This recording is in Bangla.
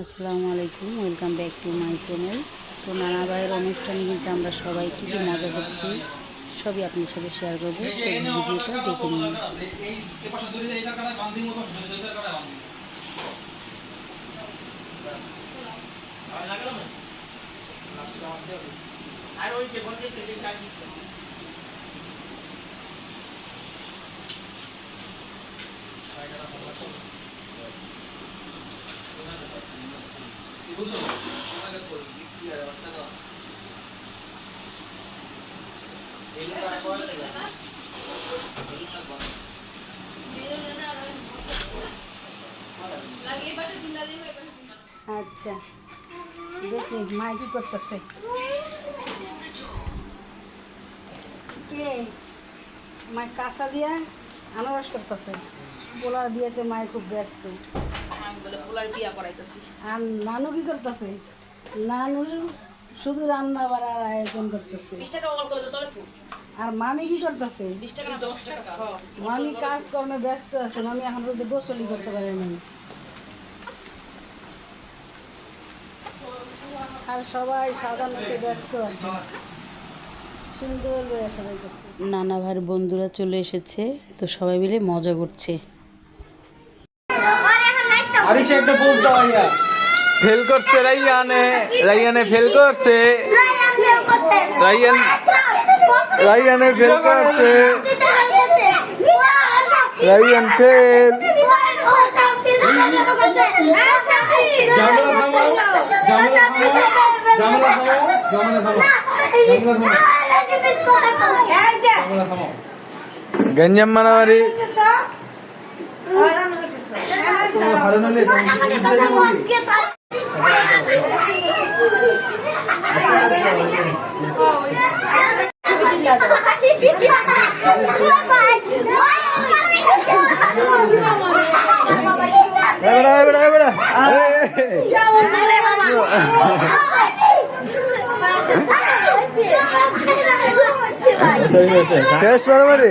আসসালামু আলাইকুম, welcome back to my channel. তো নানা ভাইয়ের অনুষ্ঠানে কিন্তু আমরা সবাই কী কী মজা করছি সবই আপনার সাথে শেয়ার করবো। তো ভিডিওটা দেখে নিন। আচ্ছা, দেখি মা কি করতেছে। মা কাঁচা দিয়া আনারস করতেছে। পোলার বিয়েতে মায়ের খুব ব্যস্ত। আর নানু কি করতেছে? নানু শুধু রান্না বাড়ার আয়োজন করতেছে। আর মামি কি করতেছে? মামি কাজকর্মে ব্যস্ত আছে। মামি এখন পর্যন্ত গোসলই করতে পারে নাই। আর সবাই সাধারণত ব্যস্ত আছে। সুন্দর নানা ভাইয়ের বন্ধুরা চলে এসেছে, তো সবাই মিলে মজা করছে। ফেল করছে রাইয়ানে ফেল করছে রাইয়ানে ফেল করছে রাইয়ান ফেল। গঞ্জাম মারামারি শেষ মারামারি।